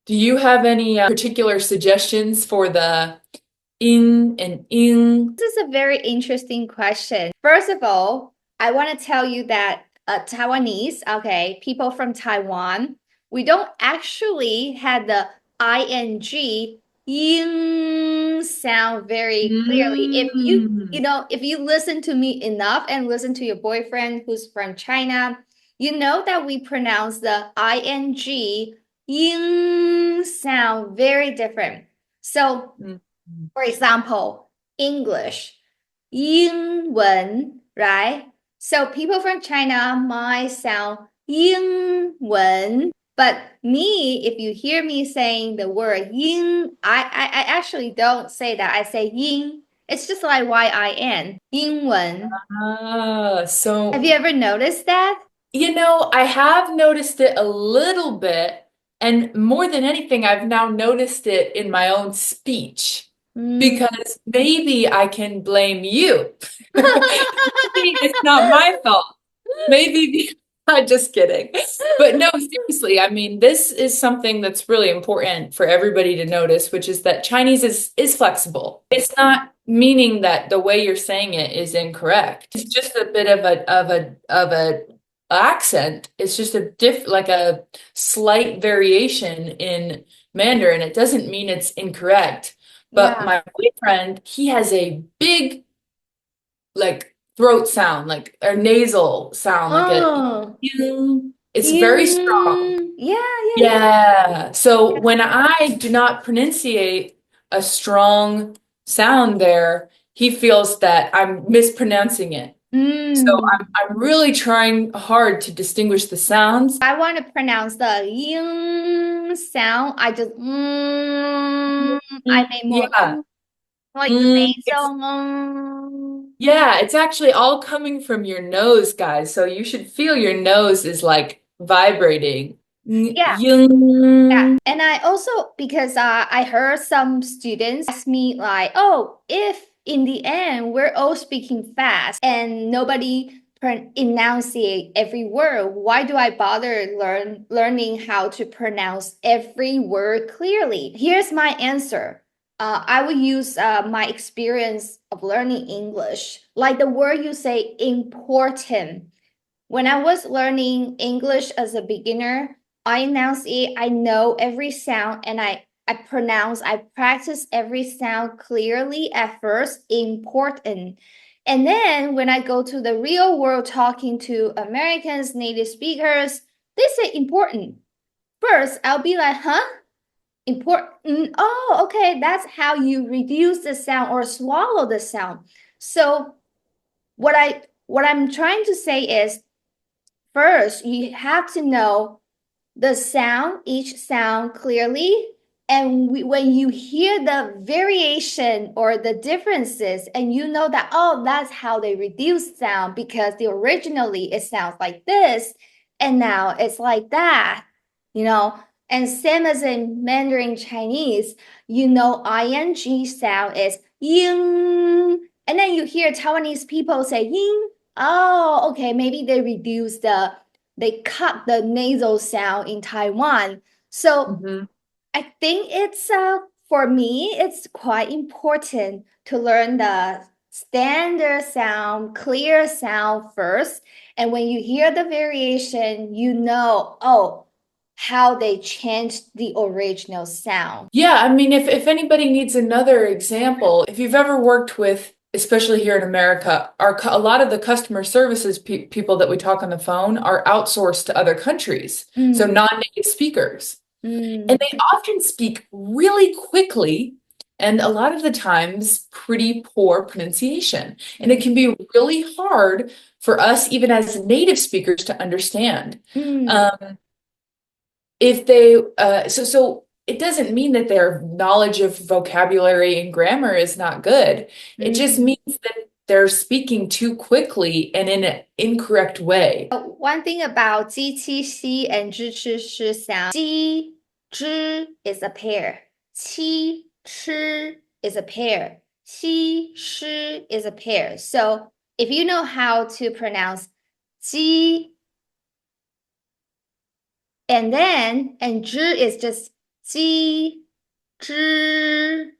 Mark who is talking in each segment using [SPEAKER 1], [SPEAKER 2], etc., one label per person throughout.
[SPEAKER 1] Do you have any particular suggestions for the in and ing?
[SPEAKER 2] This is a very interesting question. First of all, I want to tell you that Taiwanese, okay, people from Taiwan, we don't actually have the ing ing sound very clearly. If you listen to me enough and listen to your boyfriend who's from China, you know that we pronounce the ing ing sound very different. So
[SPEAKER 1] Mm.
[SPEAKER 2] for example, English, 英文, right? So people from China might sound 英文, but me, if you hear me saying the word 英, I actually don't say that. I say 英. It's just like yin, 英文. Have
[SPEAKER 1] So
[SPEAKER 2] you ever noticed that?
[SPEAKER 1] I have noticed it a little bit, and more than anything, I've now noticed it in my own speech
[SPEAKER 2] Mm.
[SPEAKER 1] because maybe I can blame you. Maybe it's not my fault. Maybe I'm just kidding. But no, seriously, I mean, this is something that's really important for everybody to notice, which is that Chinese is flexible. It's not meaning that the way you're saying it is incorrect. It's just a bit of a accent. It's just like a slight variation in Mandarin. It doesn't mean it's incorrect. But
[SPEAKER 2] Yeah.
[SPEAKER 1] my boyfriend, he has a big like throat sound, like a nasal sound, like a
[SPEAKER 2] Oh,
[SPEAKER 1] it's very strong.
[SPEAKER 2] yeah.
[SPEAKER 1] Yeah. So when I do not pronunciate a strong sound there, he feels that I'm mispronouncing it. So
[SPEAKER 2] Mm.
[SPEAKER 1] I'm really trying hard to distinguish the sounds.
[SPEAKER 2] I want to pronounce the ing sound. I make more
[SPEAKER 1] Yeah.
[SPEAKER 2] like the
[SPEAKER 1] It's
[SPEAKER 2] nasal.
[SPEAKER 1] yeah, it's actually all coming from your nose, guys. So you should feel your nose is like vibrating.
[SPEAKER 2] Yeah, yeah.
[SPEAKER 1] Yung.
[SPEAKER 2] And I also because I heard some students ask me like, oh, if in the end we're all speaking fast and nobody enunciate every word, why do I bother learning how to pronounce every word clearly? Here's my answer. I will use my experience of learning English, like the word you say, important. When I was learning English as a beginner, I enunciate, I know every sound and I practice every sound clearly at first, important. And then when I go to the real world talking to Americans, native speakers, they say important. First, I'll be like, huh? Important. Oh, okay. That's how you reduce the sound or swallow the sound. So what I'm trying to say is first, you have to know the sound, each sound clearly. And when you hear the variation or the differences, and you know that, oh, that's how they reduce sound because originally it sounds like this, and now it's like that, you know. And same as in Mandarin Chinese, ing sound is ying. And then you hear Taiwanese people say ying. Oh, okay, maybe they cut the nasal sound in Taiwan. So
[SPEAKER 1] Mhm.
[SPEAKER 2] I think it's for me, it's quite important to learn the standard sound, clear sound first. And when you hear the variation, you know, oh, how they changed the original sound.
[SPEAKER 1] Yeah, I mean, if anybody needs another example, if you've ever worked with, especially here in America, a lot of the customer services people that we talk on the phone are outsourced to other countries, so
[SPEAKER 2] Mm,
[SPEAKER 1] non-native speakers. And
[SPEAKER 2] mm,
[SPEAKER 1] they often speak really quickly and a lot of the times pretty poor pronunciation. And it
[SPEAKER 2] mm,
[SPEAKER 1] can be really hard for us, even as native speakers, to understand.
[SPEAKER 2] mm,
[SPEAKER 1] Um, if they so it doesn't mean that their knowledge of vocabulary and grammar is not good. It just
[SPEAKER 2] mm.
[SPEAKER 1] means that they're speaking too quickly and in an incorrect way.
[SPEAKER 2] One thing about 鸡七 xi and 支吃 shi sound, 鸡 zhi is a pair, 七 chi is a pair, 西 shi is a pair. So if you know how to pronounce 鸡and zhi is just 鸡之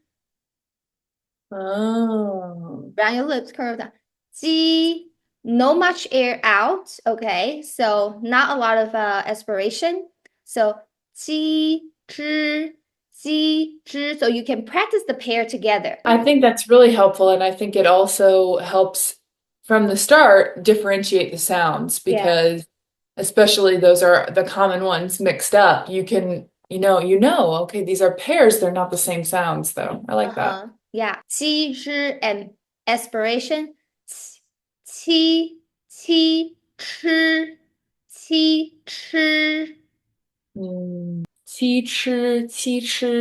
[SPEAKER 1] Oh.
[SPEAKER 2] round your lips, curve down. 鸡 no much air out. Okay, so not a lot of aspiration. So 鸡之 鸡之. So you can practice the pair together.
[SPEAKER 1] I think that's really helpful, and I think it also helps from the start differentiate the sounds
[SPEAKER 2] Yeah.
[SPEAKER 1] because especially those are the common ones mixed up. You can, okay, these are pairs, they're not the same sounds though. I like that.
[SPEAKER 2] Uh-huh. Yeah. 鸡之 and aspiration. 七七吃七吃.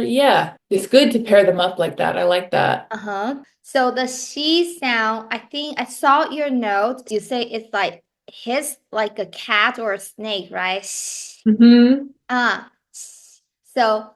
[SPEAKER 1] Yeah, it's good to pair them up like that. I like that.
[SPEAKER 2] Uh-huh. So the she sound, I think I saw your note. You say it's like hiss like a cat or a snake, right?
[SPEAKER 1] Mm-hmm.
[SPEAKER 2] Ah. So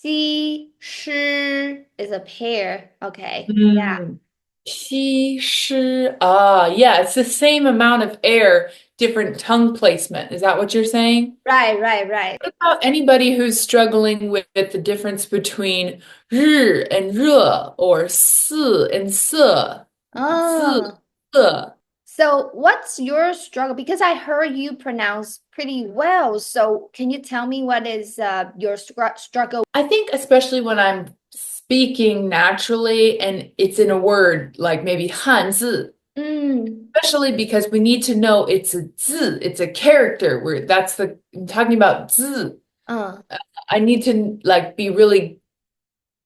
[SPEAKER 2] she, shi is a pair. Okay. Yeah.
[SPEAKER 1] Mm. 西施. Ah, yeah, it's the same amount of air, different tongue placement. Is that what you're saying?
[SPEAKER 2] Right, right, right.
[SPEAKER 1] What about anybody who's struggling with the difference between 日 and 热 or 四 and 色? 字,
[SPEAKER 2] Oh.
[SPEAKER 1] 色.
[SPEAKER 2] So what's your struggle? Because I heard you pronounce pretty well. So can you tell me what is your struggle?
[SPEAKER 1] I think especially when I'm speaking naturally and it's in a word like maybe 汉字,
[SPEAKER 2] Mm,
[SPEAKER 1] especially because we need to know it's a 字, it's a character where I'm talking about 字.
[SPEAKER 2] uh,
[SPEAKER 1] I need to like be really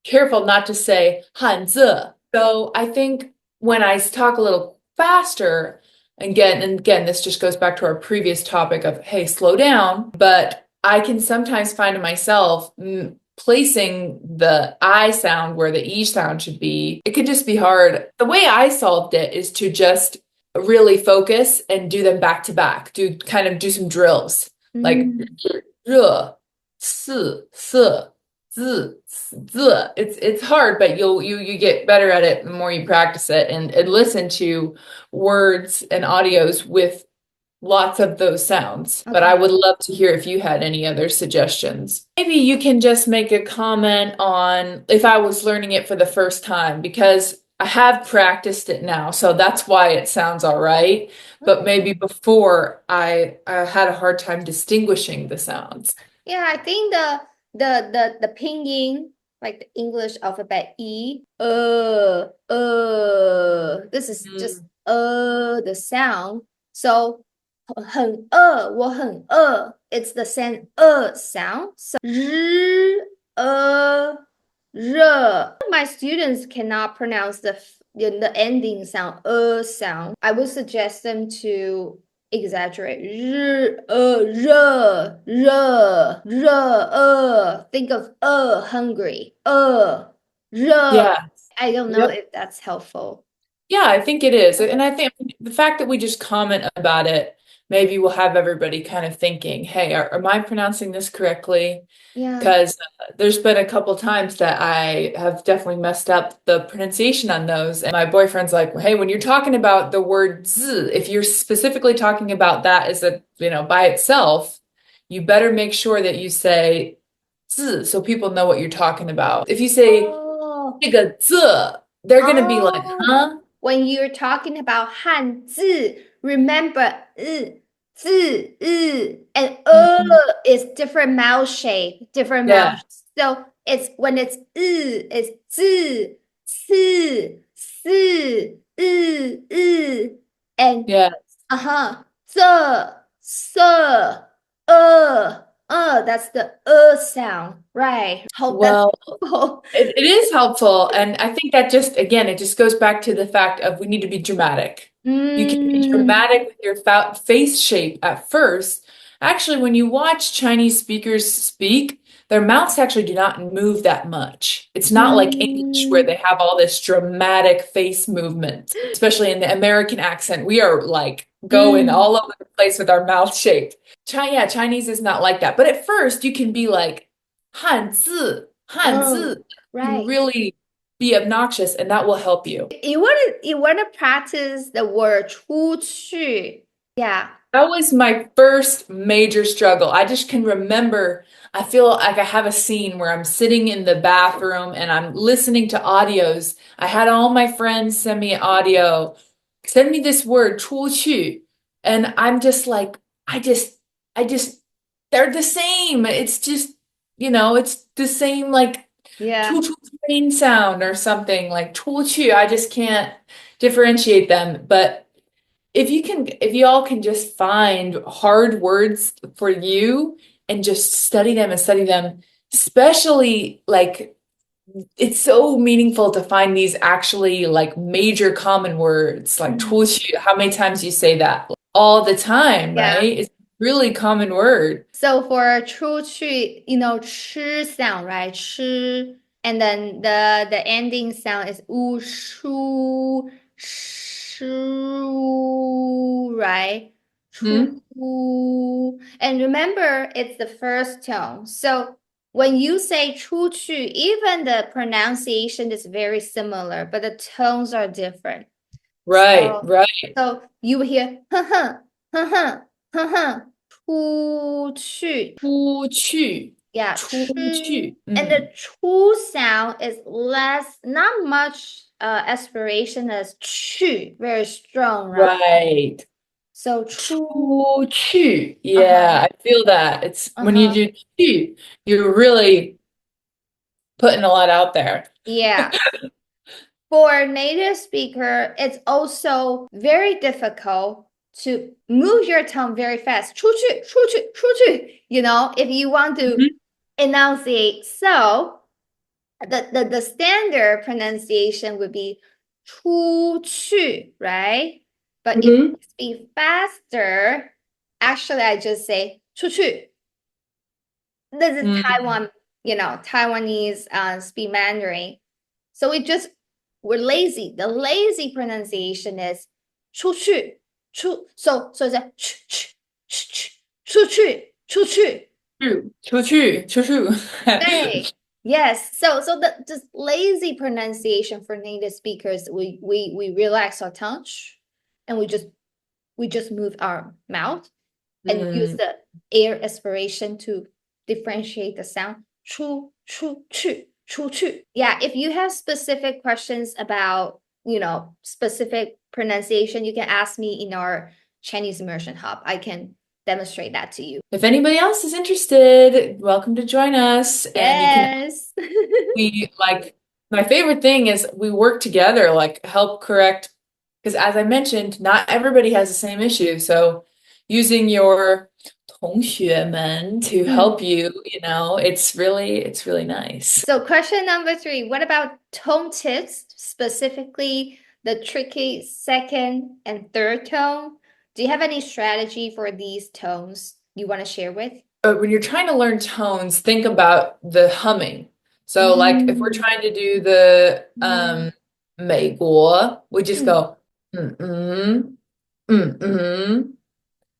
[SPEAKER 1] careful not to say 汉字. So I think when I talk a little faster, and again, this just goes back to our previous topic of, hey, slow down. But I can sometimes find myself placing the I sound where the E sound should be. It could just be hard. The way I solved it is to just really focus and do them back to back, do some drills like
[SPEAKER 2] mm,
[SPEAKER 1] 热, 四, 色, 字, 字. It's hard, but you get better at it the more you practice it and listen to words and audios with lots of those sounds. But I
[SPEAKER 2] okay.
[SPEAKER 1] would love to hear if you had any other suggestions. Maybe you can just make a comment on if I was learning it for the first time, because I have practiced it now, so that's why it sounds all right. But maybe before I had a hard time distinguishing the sounds.
[SPEAKER 2] Yeah, I think the pinyin, like the English alphabet E, this is just
[SPEAKER 1] Mm.
[SPEAKER 2] the sound. So 我很饿 it's the same sound. So 日热 my students cannot pronounce the ending sound sound. I would suggest them to exaggerate 热 think of hungry 热
[SPEAKER 1] Yeah.
[SPEAKER 2] I don't know
[SPEAKER 1] Yep.
[SPEAKER 2] if that's helpful.
[SPEAKER 1] Yeah, I think it is. And I think the fact that we just comment about it, maybe we'll have everybody kind of thinking, hey, am I pronouncing this correctly?
[SPEAKER 2] Yeah.
[SPEAKER 1] Because there's been a couple times that I have definitely messed up the pronunciation on those. And my boyfriend's like, hey, when you're talking about the word z, if you're specifically talking about that as by itself, you better make sure that you say z so people know what you're talking about. If you say
[SPEAKER 2] Oh,
[SPEAKER 1] 这个 z, they're gonna be like,
[SPEAKER 2] oh.
[SPEAKER 1] huh?
[SPEAKER 2] When you're talking about 汉字, remember 字 and
[SPEAKER 1] Mhm.
[SPEAKER 2] is different mouth shape, different mouth.
[SPEAKER 1] Yeah,
[SPEAKER 2] So it's when it's 字 ci 四 and
[SPEAKER 1] yeah.
[SPEAKER 2] uh-huh 这 se that's the sound, right? Hope that's
[SPEAKER 1] Well,
[SPEAKER 2] helpful.
[SPEAKER 1] it is helpful. And I think that it just goes back to the fact of we need to be dramatic. You can be
[SPEAKER 2] Mm,
[SPEAKER 1] dramatic with your face shape at first. Actually, when you watch Chinese speakers speak, their mouths actually do not move that much. It's not like English where
[SPEAKER 2] mm,
[SPEAKER 1] they have all this dramatic face movement, especially in the American accent. We are like going
[SPEAKER 2] mm.
[SPEAKER 1] all over the place with our mouth shape. Yeah, Chinese is not like that. But at first, you can be like, 汉字,
[SPEAKER 2] Oh,
[SPEAKER 1] 汉字, can
[SPEAKER 2] right.
[SPEAKER 1] really be obnoxious, and that will help you.
[SPEAKER 2] You want to practice the word 出去. Yeah.
[SPEAKER 1] That was my first major struggle. I just can remember, I feel like I have a scene where I'm sitting in the bathroom and I'm listening to audios. I had all my friends send me audio, send me this word, 出去. And I'm just like, I just, they're the same. It's just, it's the same like
[SPEAKER 2] Yeah.
[SPEAKER 1] 出出 train sound or something like 出去. I just can't differentiate them. But if you all can just find hard words for you and just study them, especially like it's so meaningful to find these actually like major common words like
[SPEAKER 2] Mhm.
[SPEAKER 1] 出去. How many times you say that? All the time,
[SPEAKER 2] Yeah.
[SPEAKER 1] right? It's a really common word.
[SPEAKER 2] So for 出去, ch sound, right? Ch, and then the ending sound is u shu shu, right?
[SPEAKER 1] Hmm?
[SPEAKER 2] Chu. And remember, it's the first tone. So when you say 出去, even the pronunciation is very similar, but the tones are different.
[SPEAKER 1] Right,
[SPEAKER 2] So,
[SPEAKER 1] right.
[SPEAKER 2] so you will hear, 哼哼,哼哼,哼哼,出去.
[SPEAKER 1] 出去,
[SPEAKER 2] Yeah,
[SPEAKER 1] 出
[SPEAKER 2] chu.
[SPEAKER 1] 去.
[SPEAKER 2] And the
[SPEAKER 1] Mm.
[SPEAKER 2] chu sound is less, not much aspiration as chu, very strong, right?
[SPEAKER 1] Right.
[SPEAKER 2] So chu,
[SPEAKER 1] 出去.
[SPEAKER 2] uh-huh,
[SPEAKER 1] Yeah, I feel that. It's when you
[SPEAKER 2] uh-huh.
[SPEAKER 1] do 去, you're really putting a lot out there.
[SPEAKER 2] Yeah. For native speaker, it's also very difficult to move your tongue very fast. 出去,出去,出去, if you want to
[SPEAKER 1] Mhm.
[SPEAKER 2] enunciate. So the standard pronunciation would be 出去, right? But if you
[SPEAKER 1] Mhm.
[SPEAKER 2] speak faster, actually I just say 出去. This is
[SPEAKER 1] Mm.
[SPEAKER 2] Taiwan, Taiwanese speak Mandarin. So we're lazy. The lazy pronunciation is 出去, so it's a 出去,
[SPEAKER 1] 出去, 出去.
[SPEAKER 2] Right. Yes. So the just lazy pronunciation for native speakers, we relax our tongue and we just move our mouth and use
[SPEAKER 1] Mm.
[SPEAKER 2] the air aspiration to differentiate the sound. 出去. Yeah, if you have specific questions about, specific pronunciation, you can ask me in our Chinese Immersion Hub. I can demonstrate that to you.
[SPEAKER 1] If anybody else is interested, welcome to join us. And you can
[SPEAKER 2] Yes.
[SPEAKER 1] we like my favorite thing is we work together, like help correct because as I mentioned, not everybody has the same issue. So using your 同学们 to
[SPEAKER 2] Mm.
[SPEAKER 1] help you, it's really nice.
[SPEAKER 2] So question number 3, what about tone tips, specifically the tricky second and third tone? Do you have any strategy for these tones you want to share with?
[SPEAKER 1] But when you're trying to learn tones, think about the humming. So like if we're
[SPEAKER 2] Mm.
[SPEAKER 1] trying to do the
[SPEAKER 2] Mm.
[SPEAKER 1] 美国, we just
[SPEAKER 2] Mm.
[SPEAKER 1] go mm-mm, mm-mm.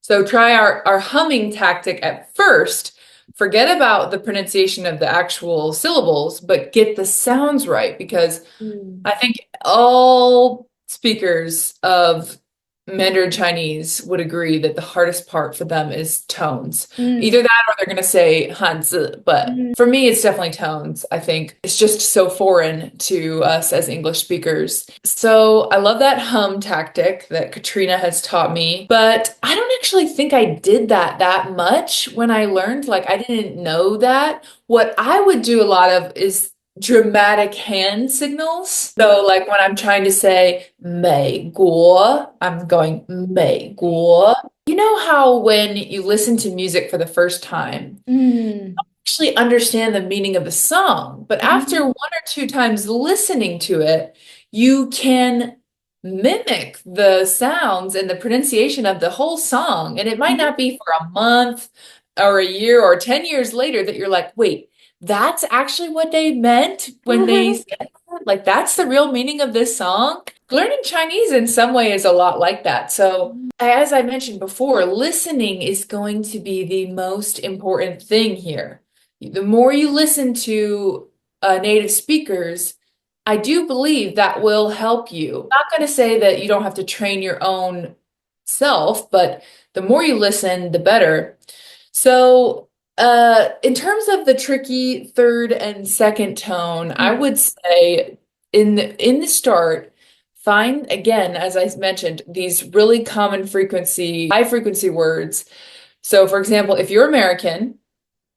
[SPEAKER 1] So try our humming tactic at first. Forget about the pronunciation of the actual syllables, but get the sounds right because
[SPEAKER 2] Mm.
[SPEAKER 1] I think all speakers of Mandarin Chinese would agree that the hardest part for them is tones.
[SPEAKER 2] Mm.
[SPEAKER 1] Either that or they're going to say Hanzi, but
[SPEAKER 2] Mm.
[SPEAKER 1] for me, it's definitely tones. I think it's just so foreign to us as English speakers. So I love that hum tactic that Katrina has taught me, but I don't actually think I did that much when I learned. Like, I didn't know that. What I would do a lot of is dramatic hand signals. So like when I'm trying to say 美国, I'm going 美国. You know how when you listen to music for the first time,
[SPEAKER 2] Mm.
[SPEAKER 1] actually understand the meaning of the song, but after
[SPEAKER 2] Mm.
[SPEAKER 1] 1 or 2 times listening to it, you can mimic the sounds and the pronunciation of the whole song. And it might not be for a month or a year or 10 years later that you're like, wait, that's actually what they meant when they said that? Like, that's the real meaning of this song. Learning Chinese in some way is a lot like that. So, as I mentioned before, listening is going to be the most important thing here. The more you listen to native speakers, I do believe that will help you. I'm not going to say that you don't have to train your own itself, but the more you listen, the better. So, in terms of the tricky third and second tone, I
[SPEAKER 2] Mm,
[SPEAKER 1] would say in the start, find again, as I mentioned, these really common frequency, high frequency words. So, for example, if you're American,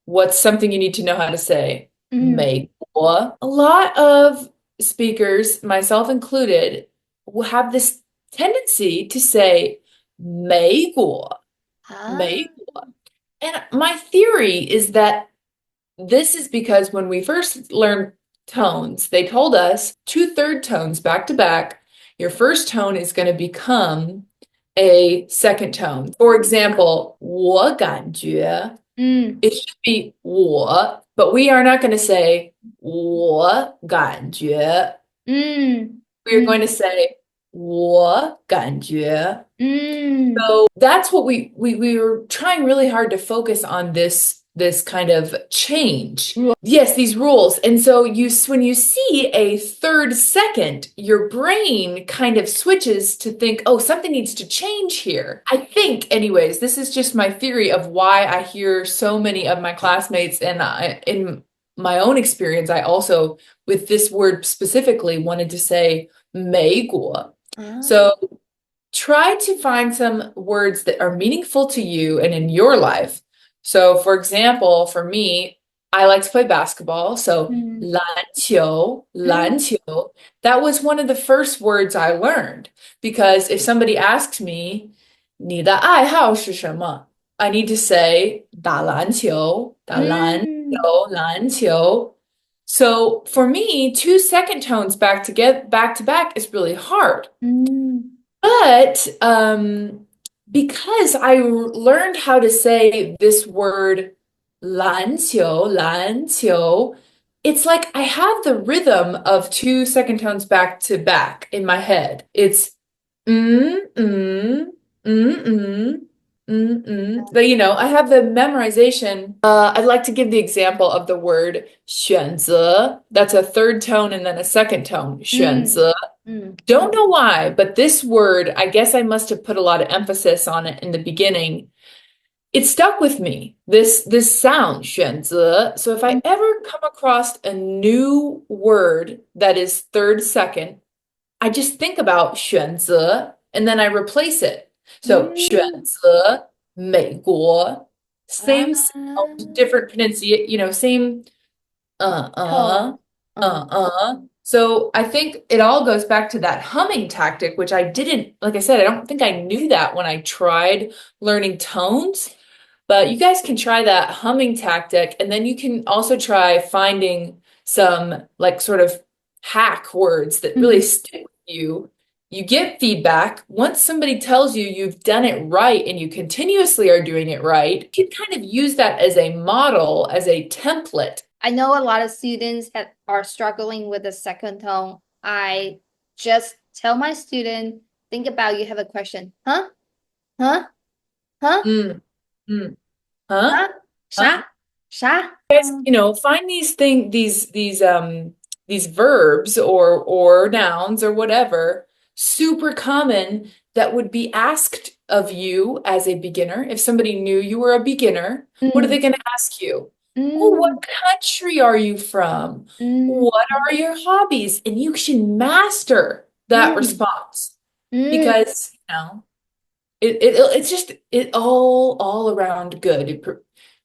[SPEAKER 1] what's something you need to know how to say?
[SPEAKER 2] 嗯
[SPEAKER 1] 美国. A lot of speakers, myself included, will have this tendency to say 美国,
[SPEAKER 2] 啊，
[SPEAKER 1] 美国. And my theory is that this is because when we first learned tones, they told us two third tones back to back. Your first tone is going to become a second tone. For example, 我感觉
[SPEAKER 2] 嗯
[SPEAKER 1] it should be 我, but we are not going to say 我感觉.
[SPEAKER 2] 嗯
[SPEAKER 1] We are
[SPEAKER 2] 嗯
[SPEAKER 1] going to say 我感觉.
[SPEAKER 2] 嗯
[SPEAKER 1] So that's what we were trying really hard to focus on this kind of change. Yes, these rules. And so when you see a third second, your brain kind of switches to think, oh, something needs to change here. I think, anyways, this is just my theory of why I hear so many of my classmates, and in my own experience, I also, with this word specifically, wanted to say 美国.
[SPEAKER 2] 啊，So
[SPEAKER 1] try to find some words that are meaningful to you and in your life. So, for example, for me, I like to play basketball. So,
[SPEAKER 2] 嗯
[SPEAKER 1] 篮球,
[SPEAKER 2] 嗯
[SPEAKER 1] 篮球, that was one of the first words I learned because if somebody asks me, 你的爱好是什么? I need to say 打篮球,
[SPEAKER 2] 嗯
[SPEAKER 1] 打篮球, 篮球. So for me, two second tones back to back is really hard.
[SPEAKER 2] 嗯
[SPEAKER 1] But because I learned how to say this word 篮球, 篮球, it's like I have the rhythm of two second tones back to back in my head. It's mm, mm, mm, mm, mm, mm. But, I have the memorization. I'd like to give the example of the word 选择. That's a third tone and then a second tone.
[SPEAKER 2] 嗯
[SPEAKER 1] 选择.
[SPEAKER 2] 嗯
[SPEAKER 1] Don't know why, but this word, I guess I must have put a lot of emphasis on it in the beginning. It stuck with me. This sound, 选择. So if I
[SPEAKER 2] 嗯
[SPEAKER 1] ever come across a new word that is third second, I just think about 选择 and then I replace it. So
[SPEAKER 2] 嗯
[SPEAKER 1] 选择美国,
[SPEAKER 2] 啊
[SPEAKER 1] same sound, different pronunciation, same uh, uh,
[SPEAKER 2] 痛，嗯
[SPEAKER 1] So I think it all goes back to that humming tactic, which I didn't, like I said, I don't think I knew that when I tried learning tones. But you guys can try that humming tactic, and then you can also try finding some like sort of hack words that really
[SPEAKER 2] 嗯
[SPEAKER 1] stick with you. You get feedback. Once somebody tells you you've done it right and you continuously are doing it right, you can kind of use that as a model, as a template.
[SPEAKER 2] I know a lot of students that are struggling with the second tone. I just tell my student, think about you have a question. Huh? Huh? Huh?
[SPEAKER 1] Mm, mm, huh?
[SPEAKER 2] 啊，Huh? 啥？Find
[SPEAKER 1] these verbs or nouns or whatever super common that would be asked of you as a beginner. If somebody knew you were a beginner, what are they
[SPEAKER 2] 嗯
[SPEAKER 1] going to ask you? Oh,
[SPEAKER 2] 嗯
[SPEAKER 1] what country are you from?
[SPEAKER 2] 嗯
[SPEAKER 1] What are your hobbies? And you should master that
[SPEAKER 2] 嗯
[SPEAKER 1] response
[SPEAKER 2] 嗯
[SPEAKER 1] because, it's just all around good.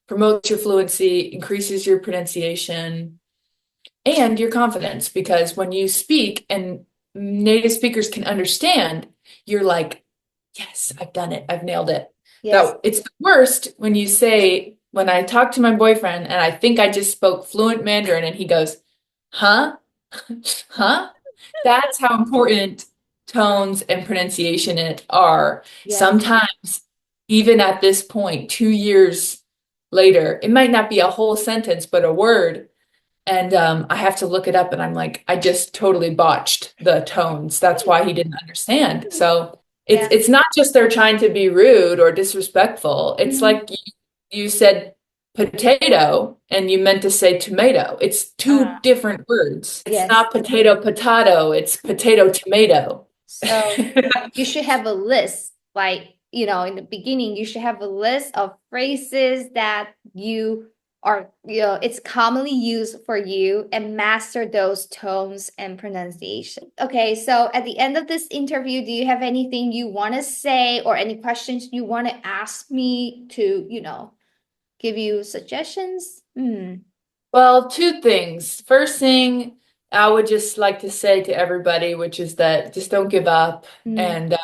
[SPEAKER 1] Promotes your fluency, increases your pronunciation, and your confidence. Because when you speak and native speakers can understand, you're like, yes, I've done it. I've nailed it.
[SPEAKER 2] yes.
[SPEAKER 1] That it's the worst when you say, when I talk to my boyfriend and I think I just spoke fluent Mandarin and he goes, huh? Huh? That's how important tones and pronunciation it are.
[SPEAKER 2] Yes.
[SPEAKER 1] Sometimes, even at this point, 2 years later, it might not be a whole sentence, but a word. And I have to look it up, and I'm like, I just totally botched the tones. That's why he didn't understand. So it's
[SPEAKER 2] Yeah.
[SPEAKER 1] it's not just they're trying to be rude or disrespectful. It's
[SPEAKER 2] Mm.
[SPEAKER 1] like you said potato and you meant to say tomato. It's two
[SPEAKER 2] Ah,
[SPEAKER 1] different words. It's
[SPEAKER 2] yes.
[SPEAKER 1] not potato potato, it's potato tomato.
[SPEAKER 2] So you should have a list like, you know, in the beginning, you should have a list of phrases that you are, you know, it's commonly used for you, and master those tones and pronunciation. Okay, so at the end of this interview, do you have anything you want to say or any questions you want to ask me to, you know, give you suggestions?
[SPEAKER 1] Well, two things. First thing I would just like to say to everybody, which is that just don't give up, and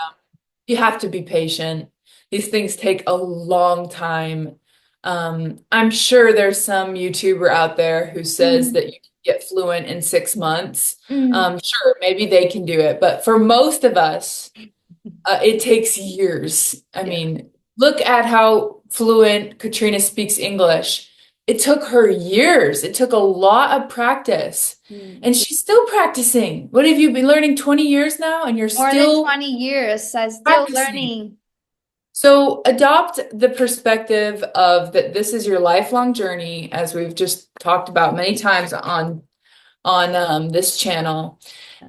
[SPEAKER 1] you have to be patient. These things take a long time. I'm sure there's some YouTuber out there who says that you can get fluent in 6 months. Sure, maybe they can do it, but for most of us, it takes years. I mean, look at how fluent Katrina speaks English. It took her years. It took a lot of practice. And she's still practicing. What have you been learning 20 years now? And you're
[SPEAKER 2] More than
[SPEAKER 1] still
[SPEAKER 2] 20 years, I'm still
[SPEAKER 1] practicing.
[SPEAKER 2] learning.
[SPEAKER 1] So adopt the perspective of that this is your lifelong journey, as we've just talked about many times on this channel.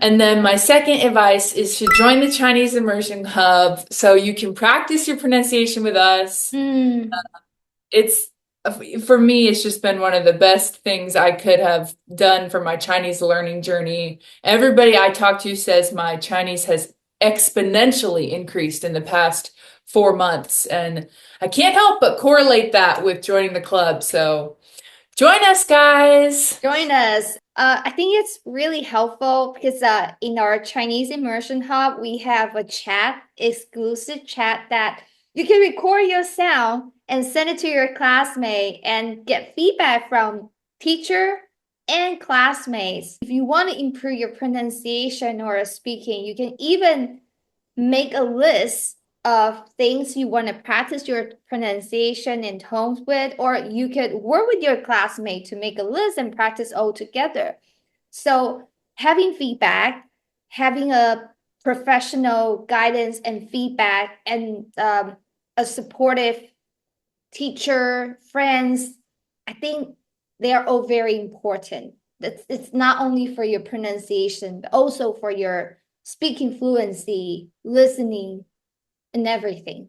[SPEAKER 1] And then my second advice is to join the Chinese Immersion Hub so you can practice your pronunciation with us. It's for me, it's just been one of the best things I could have done for my Chinese learning journey. Everybody I talk to says my Chinese has exponentially increased in the past 4 months, and I can't help but correlate that with joining the club. So join us, guys.
[SPEAKER 2] Join us. I think it's really helpful because in our Chinese Immersion Hub, we have a chat, exclusive chat that you can record your sound and send it to your classmate and get feedback from teacher and classmates. If you want to improve your pronunciation or speaking, you can even make a list of things you want to practice your pronunciation and tones with, or you could work with your classmate to make a list and practice all together. So having feedback, having a professional guidance and feedback, and a supportive teacher, friends, I think they are all very important. It's not only for your pronunciation, but also for your speaking fluency, listening, and everything.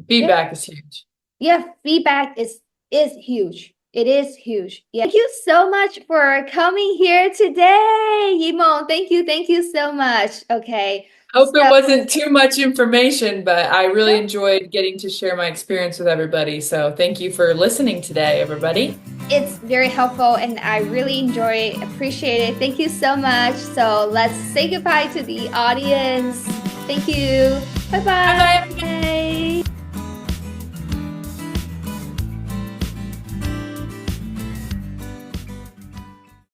[SPEAKER 1] Feedback is huge.
[SPEAKER 2] Yeah, feedback is huge. It is huge. Yeah. Thank you so much for coming here today, Yimong. Thank you so much. Okay.
[SPEAKER 1] Hope it wasn't too much information, but I really enjoyed getting to share my experience with everybody. So thank you for listening today, everybody.
[SPEAKER 2] It's very helpful and I really appreciate it. Thank you so much. So let's say goodbye to the audience. Thank you. Bye-bye.
[SPEAKER 1] Bye-bye.